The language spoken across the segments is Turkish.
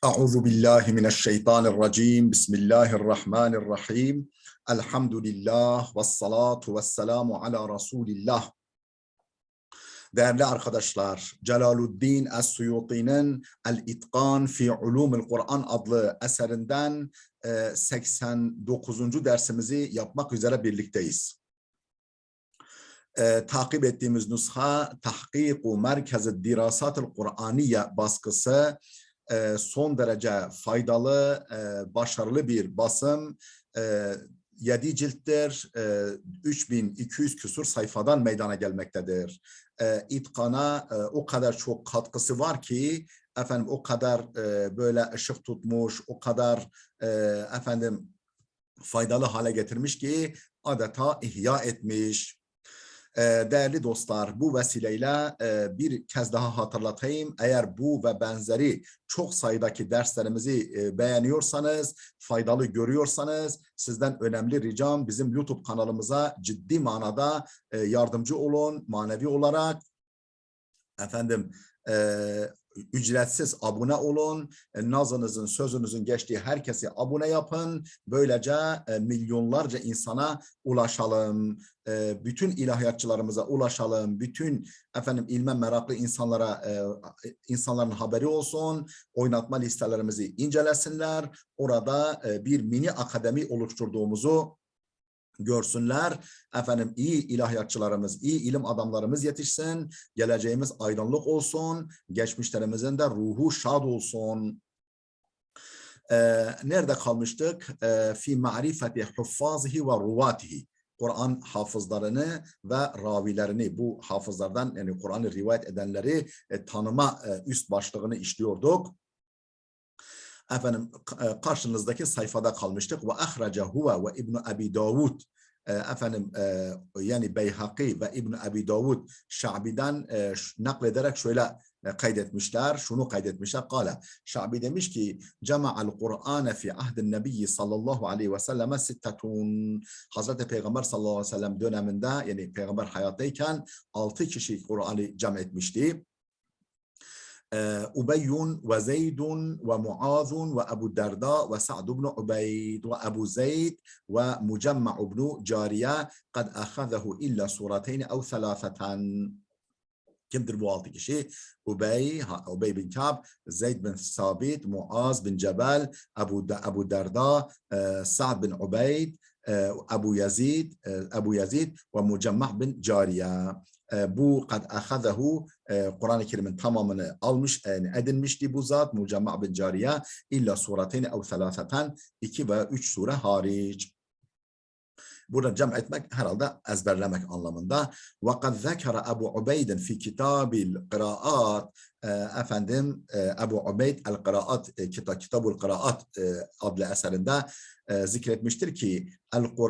Euzu billahi mineşşeytanirracim. Bismillahirrahmanirrahim. Elhamdülillah ve salatu ve selamu ala Resulillah. Değerli arkadaşlar, Celaluddin Es-Suyuti'nin El-İtkan fi Ulumul Kur'an adlı eserinden 89. dersimizi yapmak üzere birlikteyiz. Takip ettiğimiz nüsha Tahkiku Merkez-i Dirasatul Kur'aniye baskısı. Son derece faydalı, başarılı bir basım. 7 cilttir, 3200 küsur sayfadan meydana gelmektedir. İtkana o kadar çok katkısı var ki, efendim o kadar böyle ışık tutmuş, o kadar efendim faydalı hale getirmiş ki adeta ihya etmiş. Değerli dostlar, bu vesileyle bir kez daha hatırlatayım. Eğer bu ve benzeri çok sayıdaki derslerimizi beğeniyorsanız, faydalı görüyorsanız sizden önemli ricam bizim YouTube kanalımıza ciddi manada yardımcı olun, manevi olarak. Efendim ücretsiz abone olun. Nazınızın, sözünüzün geçtiği herkese abone yapın. Böylece milyonlarca insana ulaşalım. Bütün ilahiyatçılarımıza ulaşalım. Bütün efendim ilme meraklı insanların haberi olsun. Oynatma listelerimizi incelesinler. Orada bir mini akademi oluşturduğumuzu görsünler. Efendim iyi ilahiyatçılarımız, iyi ilim adamlarımız yetişsin. Geleceğimiz aydınlık olsun. Geçmişlerimizin de ruhu şad olsun. Nerede kalmıştık? Fi ma'rifeti huffazihi ve ruvatihi. Kur'an hafızlarını ve ravilerini, bu hafızlardan yani Kur'an'ı rivayet edenleri tanıma üst başlığını işliyorduk. Efendim karşınızdaki sayfada kalmıştık. Ve ahrace huve ve İbn Abi Davud, efendim yani Beyhaki ve İbn Abi Davud Şabi'den naklederek şöyle kaydetmişler, şunu kaydetmişler. Kale, Şabi demiş ki, Cema'al Kur'ane fi ahdin nebiyyi sallallahu aleyhi ve selleme sittetun. Hazreti Peygamber sallallahu aleyhi ve sellem döneminde, yani Peygamber hayattayken 6 kişi Kur'an'ı cem etmişti. أبي وزيد ومعاذ وأبو الدرداء وسعد بن عبيد وأبو زيد ومجمع بن جارية قد أخذه إلا سورتين أو ثلاثة. Kimdir bu 6 kişi? Ubey bin Ka'b, Zeyd bin Sabit, Muaz bin Cebel, Abu Derda, Sa'd bin Ubeyd, Abu Yazid ve Mucemmah bin Cariye. Bu kad ahazahu, Kur'an-ı Kerim'in tamamını almış, edinmişti bu zat Mucemmah bin Cariye, illa surateyni ev thalâfeten, 2 ve 3 sure hariç. Burada cem etmek herhalde ezberlemek anlamında. وَقَدْ ذَكَرَ أَبُو عُبَيْدٍ فِي كِتَابِ الْقِرَاءَاتِ. Efendim Ebu Ubeyd el-Kıraat, Kitabul Kıraat adlı eserinde zikretmiştir ki,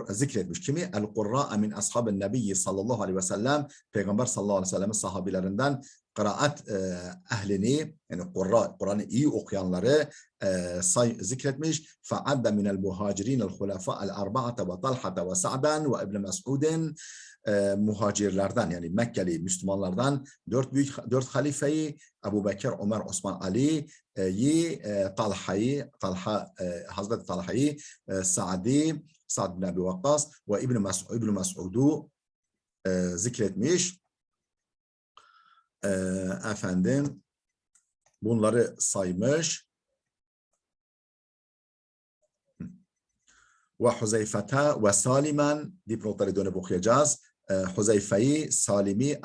zikretmiş kimi? El-Kurra'a min ashabın nebiyyi sallallahu aleyhi ve sellem, Peygamber sallallahu aleyhi ve sellem'in sahabilerinden kıraat ehlini, yani Kur'an'ı iyi okuyanları zikretmiş. فَعَدَّ مِنَ الْمُهَاجِرِينَ الْخُلَفَاءَ الْأَرْبَعَةَ وَطَلْحَةَ وَسَعْدًا وَإِبْنِ مَسْعُودٍ. Muhacirlerden, yani Mekkeli Müslümanlardan 4 halifeyi, Ebu Bekir, Ömer, Osman, Ali'yi, Hazreti Talha'yı, Sa'd bin Ebi Vakkas ve İbn Mes'ud'u zikretmiş. Efendim bunları saymış. Ve Huzeyfete ve Salimen, dipnotları dönüp okuyacağız. Huzeyfe'yi, Salim'i,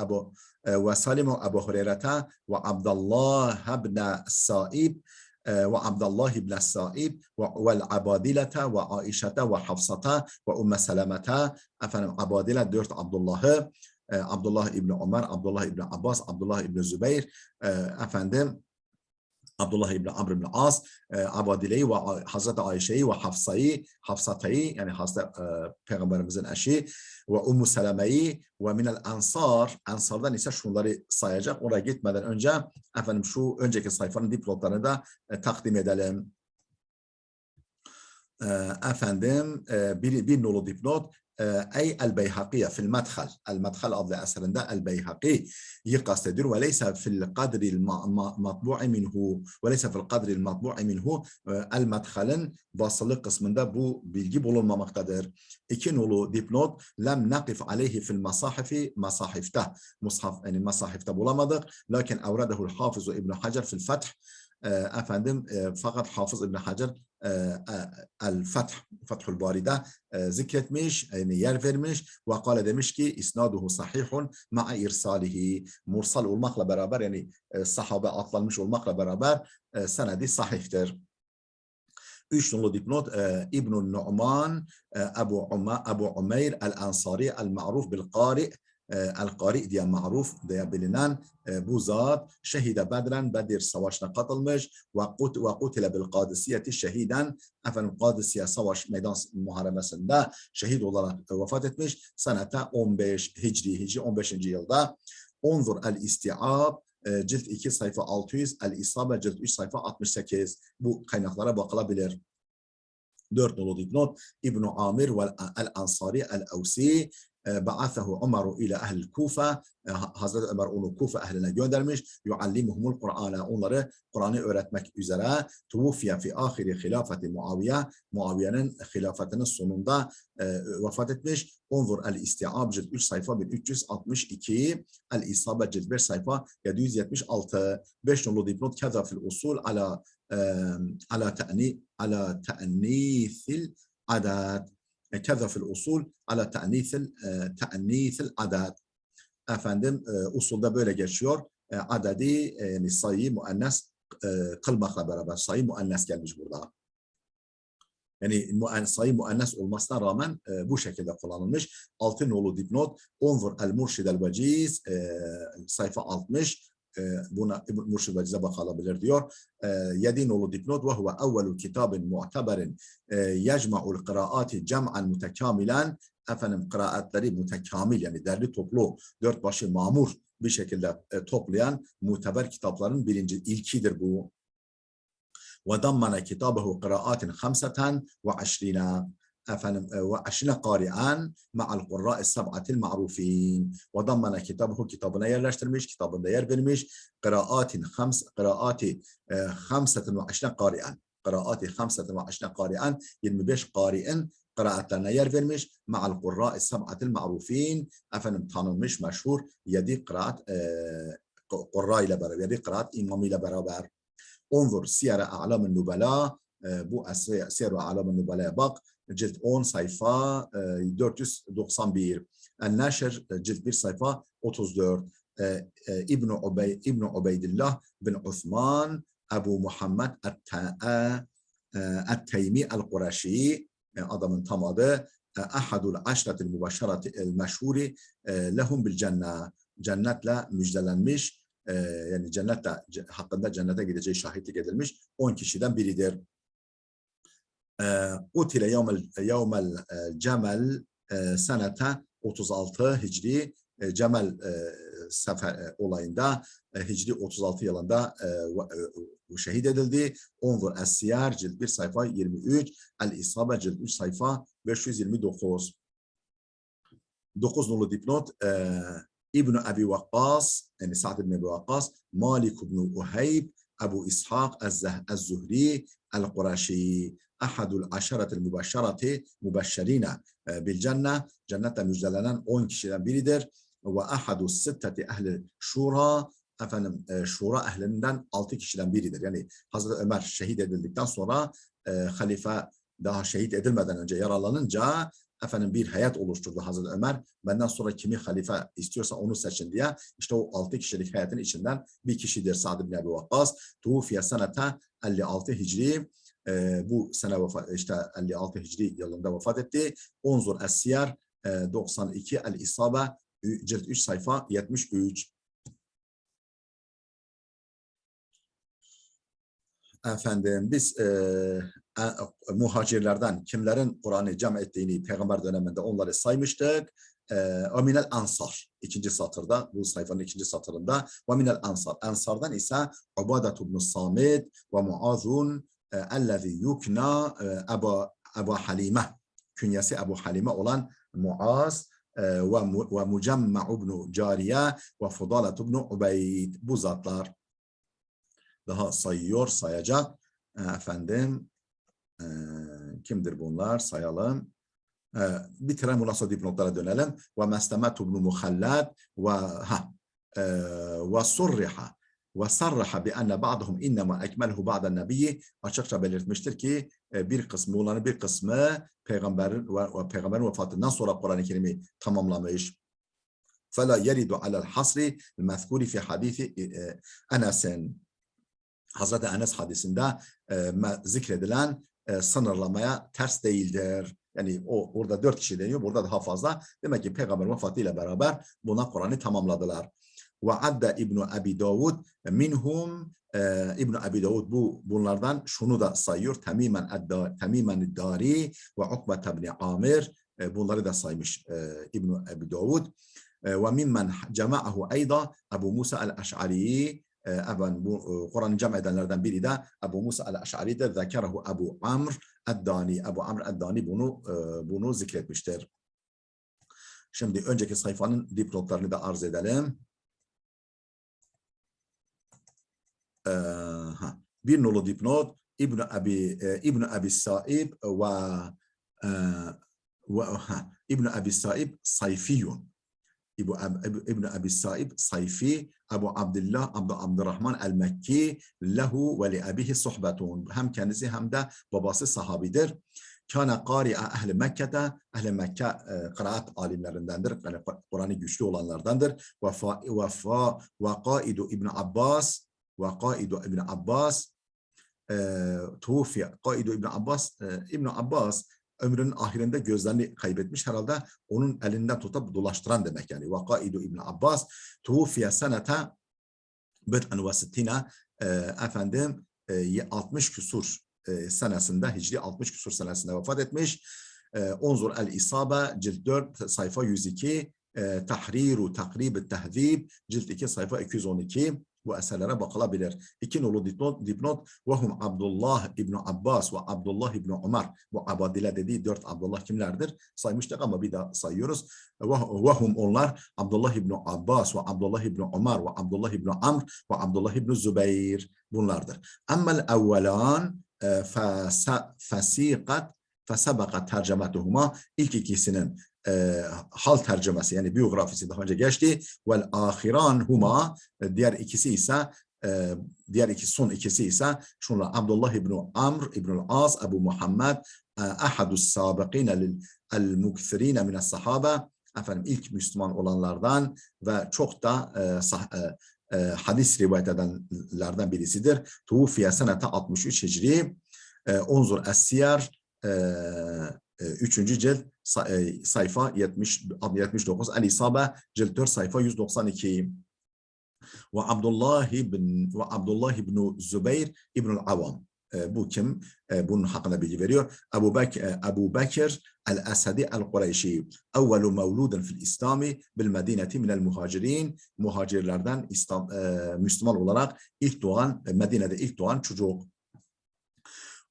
ve Salim'u Ebu Hureyre'te ve Abdullah ibn Sa'ib ve Abdullah ibn Sa'ib ve Abadilete ve Aişete ve Hafsata ve Ümme Selamete. Efendim Abadile 4 Abdullah'ı, Abdullah ibn Ömer, Abdullah ibn Abbas, Abdullah ibn Zübeyir, efendim Abdullah ibn Amr ibn As, Abadile'yi ve Hazreti Ayşe'yi ve Hafsata'yı, yani Hazreti Peygamberimizin eşi, ve Ummu Seleme'yi ve minel Ansar'dan ise şunları sayacak. Oraya gitmeden önce efendim şu önceki sayfanın dipnotlarını da takdim edelim. Efendim bir nolu dipnot. Ey el-Beyhakiye fil medhal. El-Medhal adlı eserinde el-Beyhaki'yi kastediyor. Ve leysa fil kadril matbu'i minhu. Ve leysa fil kadril matbu'i minhu. El-Medhal'in basılı kısmında bu bilgi bulunmamaktadır. İki nolu dipnot. Lem nakif aleyhi fil masahifi. Masahifte. Mushaf, yani masahifte bulamadık. Lakin evredehul hafızu İbn Hacer fil feth. Efendim fakat Hafız İbn Hacer El-Feth, Fethül Bari'de zikretmiş, yani yer vermiş ve kâle demiş ki isnaduhu sahihun ma'a irsalihi, mursal olmakla beraber, yani sahabe atlanmış olmakla beraber senedi sahihtir. 3 nolu dipnot İbn-i Nu'man Ebu Umeyr el-Ansari el-Ma'ruf bil-Qari, El-Qari diye maruf diye bilinen bu zat şehide Bedren, Bedir savaşına katılmış ve kutile bil Kadisiyeti şehiden, efendim Kadisiye savaş meydan muharebesinde şehit olarak vefat etmiş. Senete 15 Hicri 15. yılda. Onzur el-İsti'ab cilt 2 sayfa 600, el-İsabe cilt 3 sayfa 68. Bu kaynaklara bakılabilir. 4 nolu dipnot İbn Amir ve el-Ansari el-Avsi ba'athahu Ömer ile ehl Kufa, Hazreti Ömer onu Kufa ehline göndermiş. Yuallimuhumul Kur'an'a, onları Kur'an'ı öğretmek üzere. Tuvufiye fi ahiri hilafeti Muaviye, Muaviye'nin hilafetinin sonunda vefat etmiş. Onzur el-İsti'ab cilt 3 sayfa 1362, el-İsabe cilt 5 sayfa 776. 5 nolu dipnot keza fil usul ala te'nîthil adat. Keza fil usul ala te'nîthil adat. Efendim usulda böyle geçiyor. Adedi, yani sayıyı muannes kılmakla beraber sayı muannes gelmiş burada. Yani sayı muannes olmasına rağmen bu şekilde kullanılmış. 6 nolu dipnot Onzur el-Murşid el-Veciz sayfa 60. Buna Murşid Veciz'e bakılabilir diyor. 7 nolu dipnot ve huve evvelu kitabin mu'teberin yecma'ul kıraati cem'an mutekamilen, efendim kıraatleri mutekamil, yani derli toplu, dört başı mamur bir şekilde toplayan muteber kitapların ilkidir bu. Ve dammana kitabehu kıraatin 25 efendim ve 20 qari'an ma'al qurra'is sab'atil ma'rufin. Ve dammana kitabehu, kitabına yerleştirmiş, kitabında yer vermiş. Kıraati 25 qari'an. Kıraati 25 qari'an, 25 qari'in kıraatlerine yer vermiş. Ma'al qurra'is sab'atil ma'rufin, efendim tanınmış, meşhur 7 kıraat qurra ile beraber, 7 kıraat imamı ile beraber. Onzur Siyer-i A'lam-ı Nubala, bu Siyer-i A'lam-ı Nubala'ya bak. Cilt 10 sayfa 491. El-Neşr cilt 1 sayfa 34. İbn Ubeydillah bin Osman Ebu Muhammed et-Teymi el-Kureşi, adamın tam adı. Ahadul aşretil mübeşşeratil meşhuri lehum bil cennet, cennetle müjdelenmiş, yani cennetle hakkında cennete gideceği şahitlik edilmiş 10 kişiden biridir. Kutile yevmel cemel senete 36 Hicri, Cemel sefer olayında Hicri 36 yılında şehit edildi. Onzur Es-Siyer cilt 1 sayfa 23, El-İsabe cilt 3 sayfa 529. 9 nolu dipnot İbn Abi Vakkas, yani Sa'd ibn Abi Vakkas, Malik ibn Uheyb, Ebu İshak Ez-Zuhri El-Kureşi, ahadul aşeretil mübeşşerine bil cennet, cennette müjdelenen 10 kişiden biridir. Ve ahadus sitteti ehli şura, efendim şura ehlinden 6 kişiden biridir. Yani Hazreti Ömer şehit edildikten sonra halife daha şehit edilmeden önce yaralanınca efendim bir heyet oluşturdu Hazreti Ömer. Benden sonra kimi halife istiyorsa onu seçin diye. İşte o 6 kişilik heyetin içinden bir kişidir Sa'd ibn Abi Vakkas. Tufiye senete 56 Hicri. Bu sene işte 56 Hicri yılında vefat etti. Onzur Es-Siyer 92, El-İsabe cilt 3 sayfa 73. Efendim biz muhacirlerden kimlerin Kur'an'ı cem ettiğini Peygamber döneminde onları saymıştık. Minel Ansar, ikinci satırda, bu sayfanın ikinci satırında. Ve minel Ansar, Ansardan ise Ubadet ibn Samit ve Muazun ellezî yukna Ebu Halime, künyesi Ebu Halime olan Muaz ve Mucemma ibn Cariye ve Fudalet ibn Ubeyd. Bu zatlar daha sayacak. Efendim kimdir bunlar? Sayalım. Bitirelim, bundan sonra dipnotlara dönelim. Ve Meslemet ibn Muhallad ve surriha ve sarraha bi enne ba'dahum innema ekmelhu ba'den nebiyyi, açıkça belirtmiştir ki bir kısmı, bunların bir kısmı peygamberin vefatından sonra Kur'an-ı Kerim'i tamamlamış. فَلَا يَرِدُ عَلَى الْحَصْرِ الْمَذْكُورِ فِي حَدِيثِ Enes'in, Hazreti Enes hadisinde zikredilen sınırlamaya ters değildir. Yani orada 4 kişi deniyor, burada daha fazla. Demek ki peygamber vefatıyla beraber buna Kur'an'ı tamamladılar. Ve adda İbn Abi Davud minhum, İbn Abi Davud bunlardan şunu da sayıyor. Temimen Dari ve Ukbe ibn Amir, bunları da saymış İbn Abi Davud. Ve mimmen cema'ahu ayda Ebu Musa el-Eş'ari, bu Kur'an'ı cem edenlerden biri de Ebu Musa el-Eş'ari'de. Zekerahu Ebu Amr Eddani. Ebu Amr Eddani bunu zikretmiştir. Şimdi önceki sayfanın dipnotlarını da arz edelim. Bir nolu dipnot İbn Abi Saib ve İbn Abi Saib Sayfiyun. İbn Abi Saib Sayfi Ebu Abdullah Abdurrahman el-Mekki lehu ve li abihi sohbetun. Hem kendisi hem de babası sahabidir. Kana qari'a ehli Mekke'te, ehli Mekke kıraat alimlerindendir. Yani Kur'an'ı güçlü olanlardandır. Ve qaidu İbn Abbas tufiye. Qaidu İbn Abbas ömrünün ahirinde gözlerini kaybetmiş herhalde. Onun elinden tutup dolaştıran demek yani. Vakaidu İbn Abbas tufiye senete bid'an ve sittina, efendim 60 küsur senesinde, Hicri 60 küsur senesinde vefat etmiş. Unzur el-İsabe cilt 4 sayfa 102, Tahriru Takrib Tehzib cilt 2 sayfa 212. Bu eserlere bakılabilir. 2 nolu dipnot ve hum Abdullah İbn Abbas ve Abdullah İbn Ömer. Bu abadile dediği 4 Abdullah kimlerdir? Saymıştık ama bir daha sayıyoruz. Ve hum onlar Abdullah İbn Abbas ve Abdullah İbn Ömer ve Abdullah İbn Amr ve Abdullah İbn Zübeyir bunlardır. Emmel evvelan fesebakat tercemetuhuma, ilk ikisinin hal tercümesi yani biyografisi daha önce geçti. Vel ahiran huma, son ikisi ise şunlar: Abdullah İbn Amr İbn As Ebu Muhammed ahadus sabiqina lil mukthirina min as-sahabe, efendim ilk Müslüman olanlardan ve çok da hadis rivayet edenlerden birisidir. Tufiye senete 63 Hicri. Unzur es-Siyer 3. cilt sayfa 79, El-İsabe cilt 4 sayfa 192. Ve Abdullah ibn Zübeyir İbnül Avam. Bu kim? Bunun hakkında bilgi veriyor. Ebu Bekir el-Esedi el-Kureyşi. Evvelu mevludun fil İslami bil medineti minel muhacirin. Muhacirlerden Müslüman olarak Medine'de ilk doğan çocuk.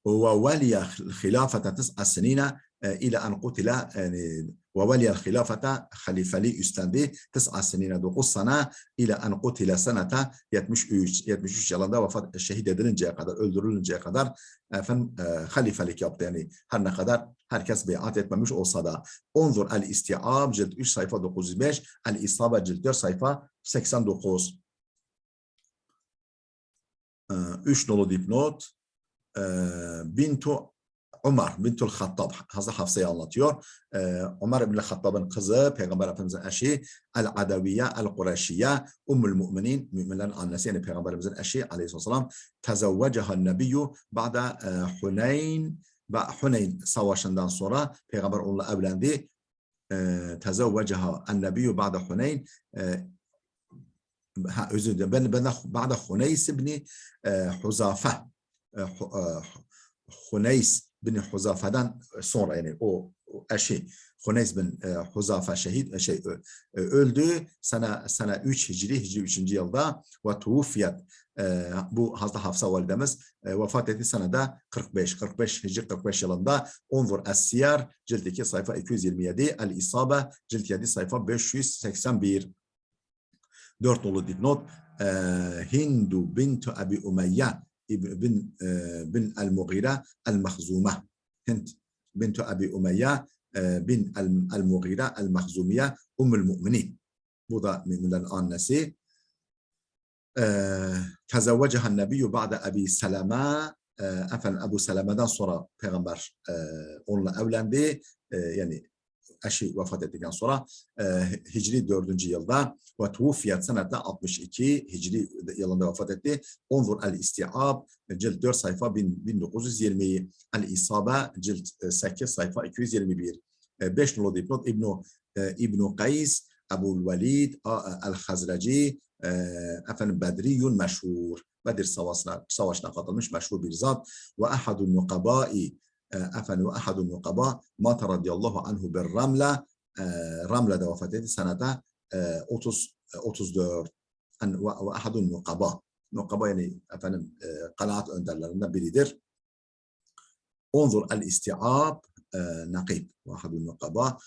وولي الخلافة 9 سنين إلى أن قتل. وولي الخلافة halifeliği üstlendi 9 senine 9 sene ile en kutile senete 73 yılında şehit edilinceye kadar, öldürülünceye kadar efendim halifelik yaptı. Yani her ne kadar herkes beyat etmemiş olsa da. Unzur el-İstiab cilt 3 sayfa 905, el-İsabe cilt 4 sayfa 89. 3 nolu dipnot. Bintu Ömer, Bintul Hattab, Hazreti Hafsa'yı anlatıyor. Ömer İbn Hattab'ın kızı, Peygamber Efendimiz'in eşi, El-Adaviye, El-Kureyşiye, Ummul Müminin, müminlerin annesi, yani Peygamberimizin eşi aleyhisselam. Tezevveceha nebiyyü ba'da Huneyn savaşından sonra Peygamber onunla evlendi. Tezevveceha nebiyyü ba'da Huneyn, özür dilerim, ben ba'da Huneys ibn Huzafe, Huneys bin Huzafe'den sonra, yani o eşi Huneys bin Huzafe öldü sene 3 Hicri 3. yılda ve tuvfiyet bu Hazreti Hafsa validemiz vefat ettiği senede 45 Hicri 45 yılında. Onzur Es-Siyar cilt 2 sayfa 227, El-İsabe cilt 7 sayfa 581. 4 nolu dipnot Hindu bintu Abi Umeyye bin el-Mughire el-Mahzume. Hind bintu Abi Umeyye bin el-Mughire el-Mahzumiye Ummul Mu'minin. Bu da müminlerin annesi. Tezevveceha nebiyyü ba'de Abi Seleme. Efendim Ebu Seleme'den sonra peygamber onunla evlendi. Yani eşi vefat ettikten sonra Hicri 4. yılda ve tuvfiyet senede 62 Hicri yılında vefat etti. Onzur el-İstiab cilt 4 sayfa 1920, el-İsabe cilt 8 sayfa 221. 5 nolu dipnot İbn Qays Ebu'l Velid el-Hazreci efendim Bedriyun meşhur. Bedir savaşına katılmış meşhur bir zat. Ve ahadun nukabai efendim ahadun nukaba mata radiyallahu anhu bir Ramla. Ramla'da vefat etti senede 34. Ve ahadun nukaba. Nukaba yani efendim kanaat önderlerinden biridir. Onzur el-İstiab nakib ve ahadun nukaba.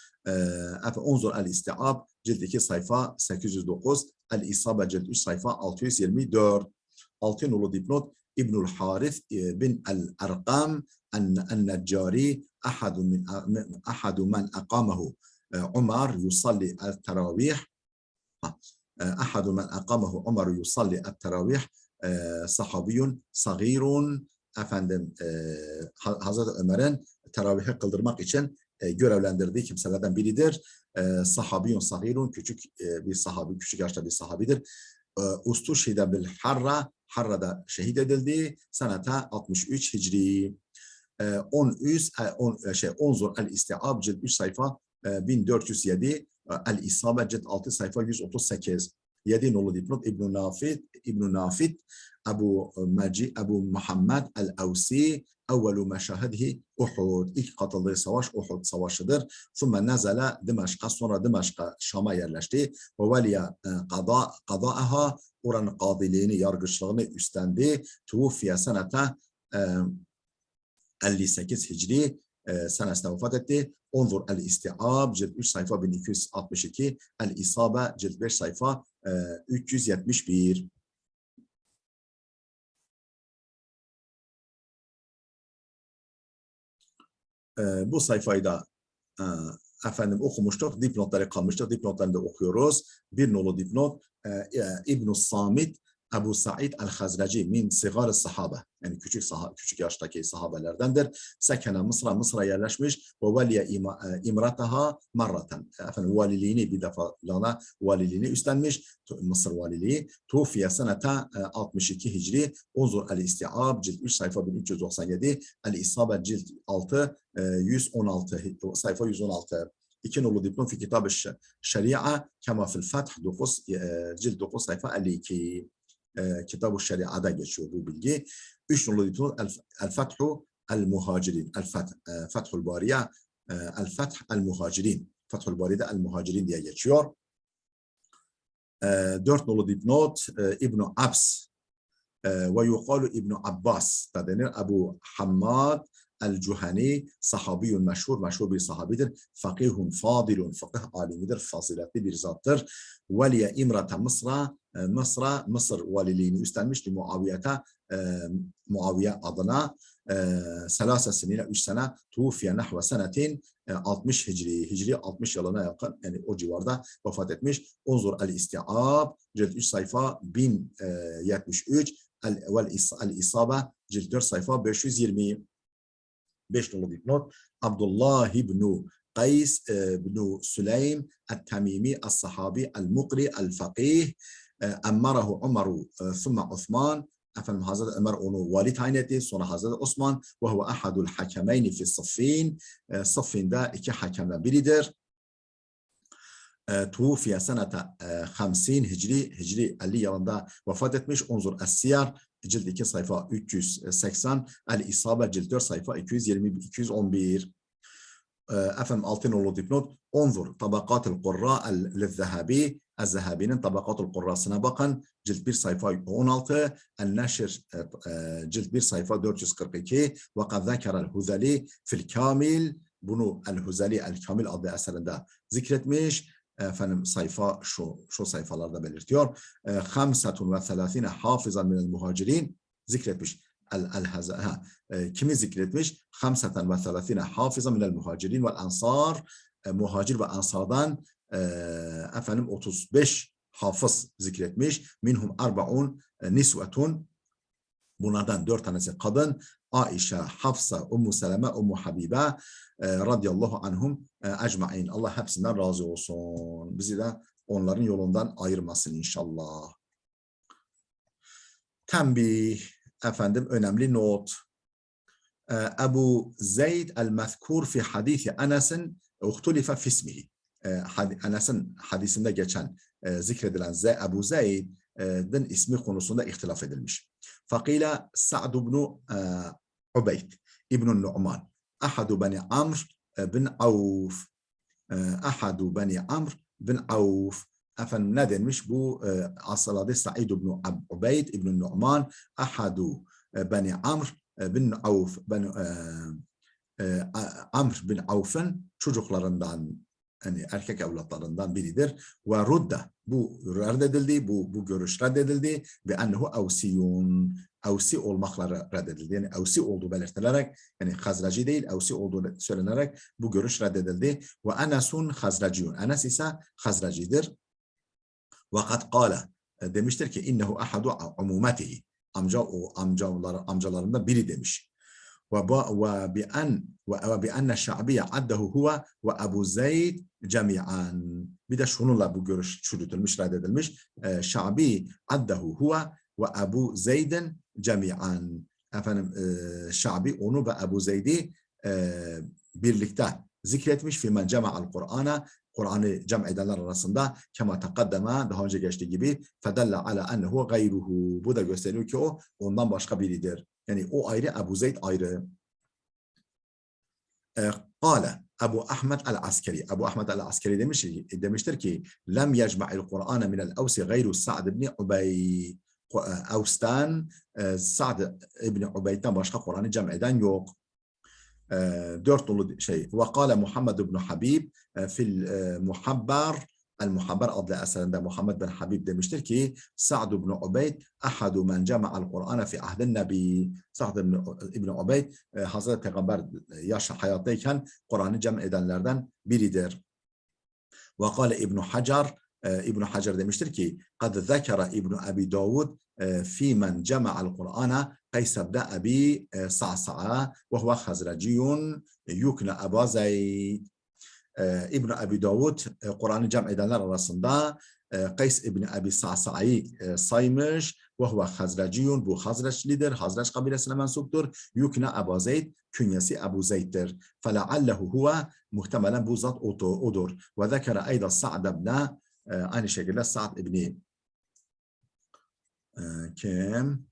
Onzur el-İstiab cilt 2 sayfa 809, el-İsabe cilt 3 sayfa 624. 6 nolu dipnot İbnül Harith bin el-Erkam el-Necari ahadu men aqamahu Umar yusalli el-teravih ahadu men aqamahu Umar yusalli el-teravih sahabiyun sagirun efendim Hazreti Ömer'in teravihi kıldırmak için görevlendirdiği kimselerden biridir. Sahabiyun sagirun küçük bir sahabi, küçük yaşta bir sahabidir. Ustuşhide bil Harra, Harra'da şehit edildi. Senete 63 Hicri. Onzur el-İstiab cilt 3 sayfa 1407, el-İsabe cilt 6 sayfa 138. 7 nolu dipnot İbn Nafit Ebu Muhammed el-Avsi evvelu meşahedihi Uhud. İlk katıldığı savaş Uhud savaşıdır. Sonra nezele Dimeşk'a, sonra Dimeşk'a Şam'a yerleşti. Ve veliye qada'aha, oranın kadiliğini, yargıçlığını üstlendi. Tuvfiye senete 58 Hicri senesinde vefat etti. Onzur el-İstiab cilt 3 sayfa 1262, el-İsabe cilt 5 sayfa 371. Bu sayfayı da efendim okumuştuk. Dipnotları kalmıştık. Dipnotlarını da okuyoruz. Bir nolu dipnot İbn-i Samit Ebu Sa'id el-Hazreci min sigar sahabe. Yani küçük yaştaki sahabelerdendir. Sekene Mısır'a yerleşmiş ve veliye imrataha marraten. Efendim valiliğini bir defa valiliğini üstlenmiş. Mısır valiliği. Tufiye senete 62 Hicri. Onzur el-İstiab cilt 3 sayfa 1397. El-İsabe cilt 6 116 sayfa 116. 2 nolu diplom fi kitab-ı şeria kema fil Fath 9 cilt 9 sayfa 52. Kitab-ı Şeria'da geçiyor bu bilgi. 3 nolu diplom el-Fethu el-Muhacirin. Fethul Bariye el-Feth el-Muhacirin. Fethul Bari'de el-Muhacirin diye geçiyor. 4 nolu dipnot İbn-i Abs ve yuqalu İbn-i Abbas da denir. Ebu Hammad el-Cuhani sahabiyun meşhur bir sahabidir. Fakihun fadilun, fakih alimidir, faziletli bir zattır. Veliye imrata Mısır valiliğini üstlenmişti Muaviye adına. Selase senine 3 sene tufiye nahve senetin 60 Hicri 60 yılına yakın yani o civarda vefat etmiş. Onzur el-İstiab cilt 3 sayfa 1073, el-İsabe cilt 4 sayfa 520. 5 nolu dipnot Abdullah ibn Qays ibn Süleym el-Tamimi el-Sahabi el-Mukri el-Fakih emmarahu Umaru thumma Osman. Efendim Hazreti Ömer onu vali tayin etti. Sonra Hazreti Osman ve huve ahadul hakemeyni fi Sıffin. Sıffin'de 2 hakemden biridir. Tufiye senete 50 Hicri 50 yılında vefat etmiş. Onzur Es-Siyar cilt 2 sayfa 380, el-İsabe cilt 4 sayfa 211. efendim altın nolu dipnot. Onzur tabakatul kurra el-Zehabi. El-Zehabi'nin tabakatul kurrasına bakın. Cilt 1 sayfa 16. El-Neşr cilt 1 sayfa 442. Ve kad zekerel Huzali fil kamil. Bunu El-Huzali El-Kamil adlı eserinde zikretmiş. Efendim sayfa şu sayfalarda belirtiyor. 35 hafızan minel muhacirin zikretmiş. Kimi zikretmiş? 35 hafızan minel muhacirin vel ansar. Muhacir ve ansardan efendim 35 hafız zikretmiş. Minhum arba'un nisvetun. Bunlardan 4 tanesi kadın. Aişe, Hafsa, Ummu Seleme, Ummu Habibe radıyallahu anhum ecmaîn. Allah hepsinden razı olsun. Bizi de onların yolundan ayırmasın inşallah. Tembih, efendim önemli not. Ebu Zeyd el-Mezkur fi hadisi Enes'in uhtulife fismihi. Enes'in hadisinde geçen zikredilen Ebu Zeyd'in ismi konusunda ihtilaf edilmiş. Fakile Sa'd ibn Ubeyd ibn Nu'man ahadu bani Amr bin Avf. Ahadu bani Amr bin Avf. Efendim ne denmiş? Bu asıl adı Sa'id ibn Ubeyd ibn Nu'man ahadu bani Amr bin Avf. Amr bin Avf'ın çocuklarından, yani erkek evlatlarından biridir. Ve rudde, bu reddedildi, bu görüş reddedildi. Ve ennehu Avsiyun, Avsi olmakla reddedildi. Yani Avsi olduğu belirtilerek, yani Hazraci değil, Avsi olduğu söylenerek bu görüş reddedildi. Ve Enesun Hazraciyun, Enes ise Hazracidir. Ve kad kâle, demiştir ki innehu ahadu umumetihi, amcalarından biri demiş. وبأن الشعبية عده هو وأبو زيد جميعا. Bir de şununla bu görüş çürütülmüş, reddedilmiş. Şabi addehu huve ve Ebu Zeyd'in cemi'an. Efendim Şabi onu ve Ebu Zeyd'i birlikte zikretmiş. Fimen cema'al Kur'an'a, Kur'an'ı cem edenler arasında kema takaddeme, daha önce geçtiği gibi fedelle ala ennehu gayruhu. Bu da gösteriyor ki o ondan başka biridir. Yani o ayrı, Ebu Zeyd ayrı. Kâle Ebu Ahmed el-Askeri. Ebu Ahmed el-Askeri demiştir ki lem yecma'il Kur'an minel Avsi gayru Sa'd ibn Ubeyd. Avs'tan Sa'd ibn Ubeyd'den başka Kur'an'ı cem eden yok. 4 dolu şey. Ve kâle Muhammed ibn Habib fil muhabbar. El-Muhabbar adlı eserinde Muhammed bin Habib demiştir ki Sa'd ibn Ubeyd ahadu men cema'al Kur'an'a fi ahdin nebi. Sa'd ibn Ubeyd Hazreti Peygamber hayattayken Kur'an'ı cem edenlerden biridir. Ve kâle İbn Hacer, İbn Hacer demiştir ki kad zekara İbn Abi Davud fi men cema'al Kur'an'a Kays ibn Abi Sa'sa'a ve huve Hazraciyun yukne Ebu Zeyd. İbn Abi Davud Kur'an'ı cem edenler arasında Kays ibn Abi Sa'sa'yı saymış. Ve huve Hazraciyun, bu Hazreçlidir, Hazreç kabilesine mensuptur. Yukne Ebu Zeyd, künyesi Ebu Zeyd'dir. Feleallehu huve, muhtemelen bu zat odur. Ve zekere eyda Sa'd ibn, aynı şekilde Sa'd ibn kim?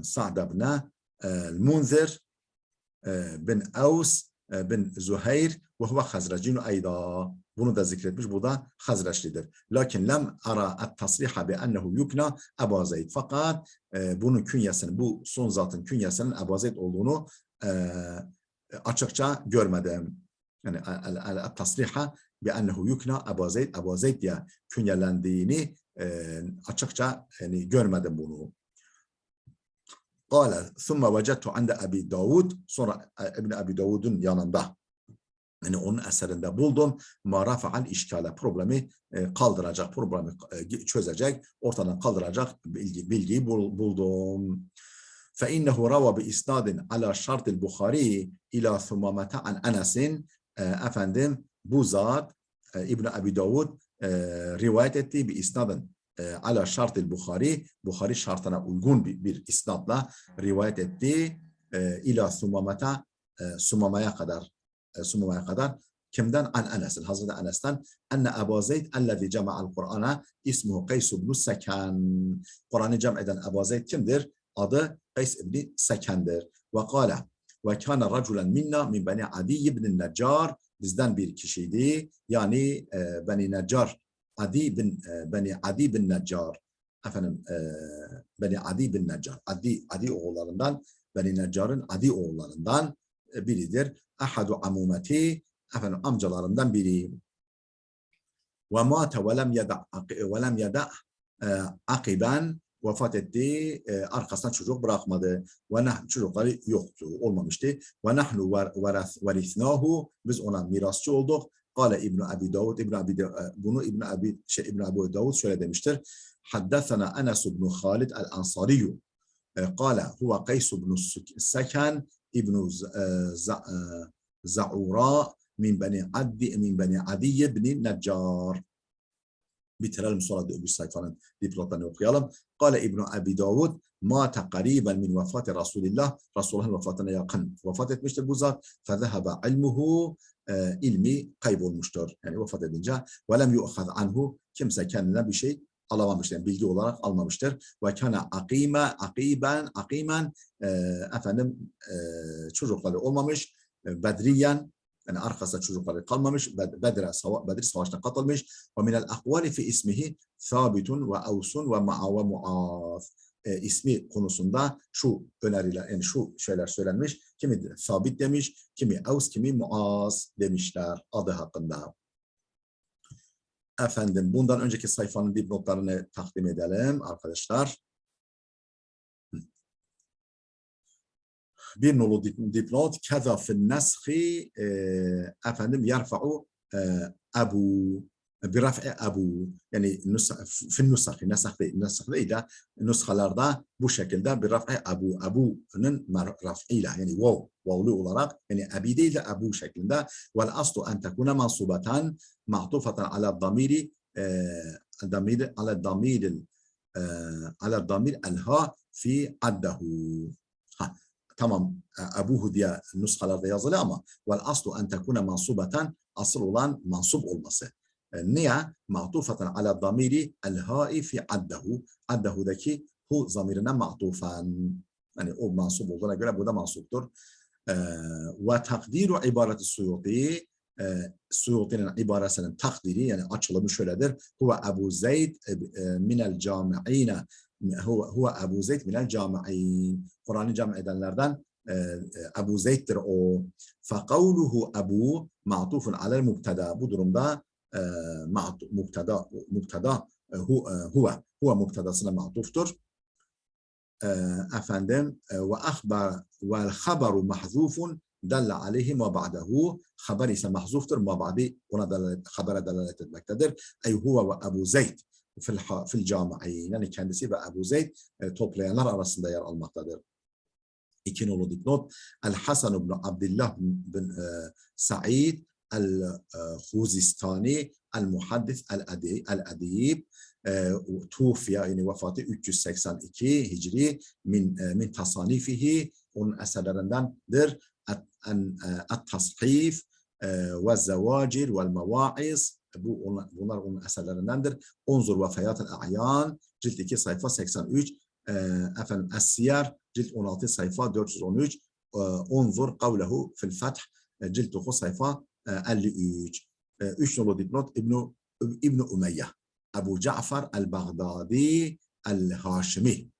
Sa'd ibn el-Munzir bin Avs bin Zuhayr ve huve Hazraciyun eyda. Bunu da zikretmiş. Bu da Hazreçlidir. Lakin lem ara et-tasriha bi ennehu yukna Ebu Zeyd. Fakat bunun künyesinin, bu son zatın künyesinin Ebu Zeyd olduğunu açıkça görmedim. Yani et-tasriha bi ennehu yukna Ebu Zeyd. Ebu Zeyd diye künyelendiğini açıkça yani görmedim bunu. Kâle thumma vecedtu ande Abi Davud. Sonra İbn Abi Davud'un yanında, yani onun eserinde buldum. Ma rafa'al işkale, problemi kaldıracak, problemi çözecek, ortadan kaldıracak bilgiyi buldum. Fe innehu rava bi isnadin ala şartil Bukhari ila thumamata an Enes'in. Efendim bu zat İbn Abi Davud rivayet ettiği bir isnadın ala şartil Bukhari, Bukhari şartına uygun bir isnadla rivayet etti. İla thumamata, Sumama'ya kadar kimden? An Enes'in, Hazreti Enes'ten enne Ebu Zeyd ellezî cema'al Kur'an'a ismuhu Kays ibn Seken. Kur'an'ı cem eden Ebu Zeyd kimdir? Adı Kays ibn Seken'dir. Ve kâle ve kana raculen minna min bani Adi ibn Neccar, bizden bir kişiydi. Yani Beni Neccar, Beni Adi bin Neccar, efendim Beni Adi bin Neccar, Adi oğullarından, Beni Neccar'ın Adi oğullarından biridir. Ahadu amumeti, efendim amcalarından biri. Ve mâte ve lem yeda akiben, vefat etti, arkasına çocuk bırakmadı. Ve çocukları yoktu, olmamıştı. Ve nahnu verisnahu, biz ona mirasçı olduk. Kale İbn Abi Davud, bunu İbn Abi Davud şöyle demiştir. Haddesena Enes ibn Halid el-Ansari. قال هو قيس بن السكن ابن زعوراء من beni Adi bin Neccar. Bitirelim, sonra da öbür sayfanın dipnotlarını okuyalım. Kale İbn Abi Davud mâte qariben min vefati Resulillah, Resulullah'ın vefatına yakın vefat etmiştir bu zat. Fezehebe ilmuhu, ilmi kaybolmuştur. Yani vefat edince ve lem yu'khaz anhu, kimse kendinden bir şey alamamıştır. Yani bilgi olarak almamıştır. Ve kana akimen, efendim çocukları olmamış. Bedriyen, yani arkasında çocukları kalmamış. Bedir Savaşı'na katılmış. Ve minel akvali fi ismihi sabitun ve avsun ve ma'a ve mu'az. İsmi konusunda şu öneriler, yani şu şeyler söylenmiş. Kimi sabit demiş, kimi avs, kimi muaz demişler adı hakkında. Efendim, bundan önceki sayfanın dipnotlarını takdim edelim arkadaşlar. Bir nolu dipnot. Keza fin neshi, efendim yerfa'u abu, biraf'i abu, yani fin nusakhi, nesakhi ile nuskalarda bu şekilde biraf'i abu'nun raf'iyle, yani vavlu olarak, yani abi değil de abu şeklinde. Vel aslu en tekune mansubatan ma'tufatan ala damiri, ala damir elha fi addehu. Tamam, abuhu diye nuskalarda yazılı ama vel aslu en tekune mansubeten, asıl olan mansub olması. Niye? Ma'tufeten ala damiri el-ha'i fi addehu. Addehu'daki hu zamirine ma'tufan. Yani o mansub olduğuna göre bu da mansubtur. Ve takdiru ibareti Suyuti, Suyuti'nin ibaresinin takdiri, yani açılımı şöyledir. Huve Ebu Zeyd minel cami'ine, huve Ebu Zeyd minel cami'in. Kur'an'ı cam edenlerden Ebu Zeyd'dir o. Fekavluhu Ebu ma'tufun alel mubtada. Bu durumda mubtada huve mubtadasına ma'tuftur. Efendim ve akhbar vel haberu mahzufun dalla aleyhi ma ba'dahu, haber ise mahzuftur, ma ba'di ona habere delalet etmektedir. Ey huve ve Ebu Zeyd fil cami'in, yani kendisi ve Ebu Zeyd toplayanlar arasında yer almaktadır. İki nolu dipnot. El-Hasan ibn Abdullah bin Sa'id el-Khuzistani el-Muhaddis el-Adib, tufiya, yani vefatı 382 Hicri, min tasanifihi, onun eserlerindendir. Et-Tashif ve Zavacir ve Mevaiz, bunlar onun eserlerindendir. Unzur ve Feyatel A'yan, cilt 2 sayfa 83. Efendim Es-Siyer, cilt 16 sayfa 413. Unzur kavlehu fil Feth, cilt 9 sayfa 53. 3 nolu dipnot. İbn Umeyye Ebu Cafer el-Baghdadi el-Haşimi,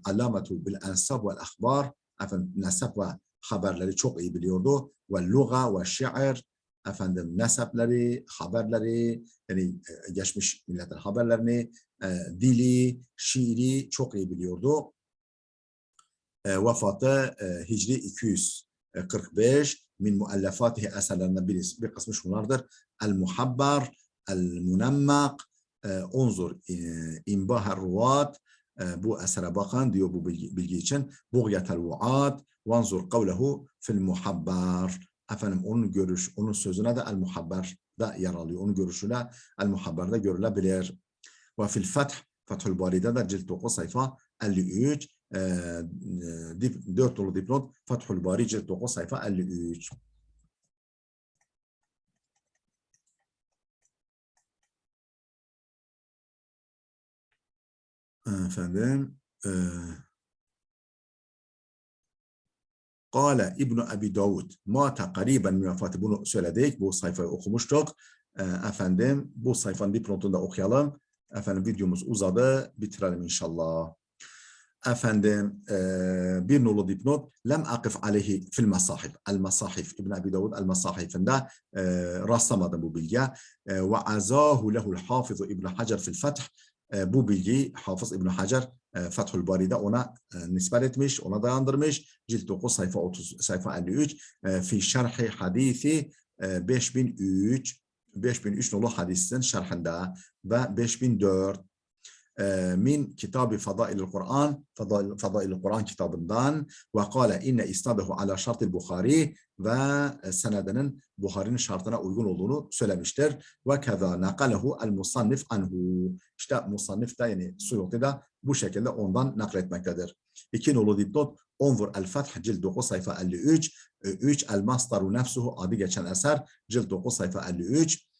alametu bil ensab vel akhbar, efendim nesep ve haberleri çok iyi biliyordu. Ve luga ve şiir, efendim nesepleri, haberleri, yani geçmiş milletin haberlerini, dili, şiiri çok iyi biliyordu. Vefatı Hicri 245. Min muallefatihi, eserlerinden bir kısmı şunlardır. El-Muhabbar, El-Munammak, unzur İmbahar Ruvat, bu esere bakın diyor bu bilgi için. Buğyetel Vuat, vanzur kavlehu fil Muhabbar. Efendim onun sözüne de El-Muhabbar'da yer alıyor. Onun görüşüne El-Muhabbar'da görülebilir. Ve fil Feth, Fethül Bari'de de cilt 9 sayfa 53. 4 dolu dipnot. Fethül Bari, cilt 9 sayfa 53. Efendim Kale İbn-i Abi Davud mata qariben min vefatı. Bunu söyledik. Bu sayfayı okumuştuk. Efendim bu sayfanın dipnotunu da okuyalım. Efendim videomuz uzadı. Bitirelim inşallah. Efendim bir nolu dipnot. Lem akif aleyhi fil masahif. El masahif. İbn Abi Davud el masahifinde rastlamadım bu bilgiye. Ve azahu lehul hafızu İbn Hacer fil feth. Bu bilgiyi Hafız İbn Hacer Fethül Bari'de ona nispet etmiş, ona dayandırmış. Cilt 9 sayfa 30 sayfa 53 fi şerhi hadisi 5003 nolu hadisin şerhinde ve 5004 min kitabı Fadailul Kur'an, Fadailul Kur'an kitabından ve kâle inne isnadehu ala şartil Bukhari ve senedinin Bukhari'nin şartına uygun olduğunu söylemiştir. Ve keza nakalehu el musannif anhu. İşte musannif de yani Suyuti de bu şekilde ondan nakletmektedir. 2 nolu dipnot Onvur el-Feth cilt 9 sayfa 53 3 el-Masdaru nefsuhu adı geçen eser cilt 9 sayfa 53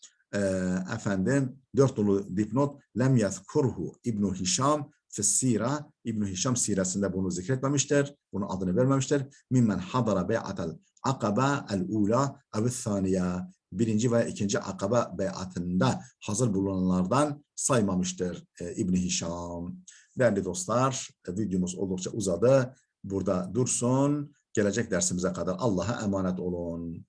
efendim 4 nolu dipnot lem yezkurhu İbn Hişam fissira İbn Hişam siresinde bunu zikretmemiştir. Bunun adını vermemiştir. Mimmen hadara bey'atel akaba el-ula ev-thaniye. Birinci ve ikinci akaba bey'atında hazır bulunanlardan saymamıştır İbn Hişam. Değerli dostlar, videomuz oldukça uzadı. Burada dursun. Gelecek dersimize kadar Allah'a emanet olun.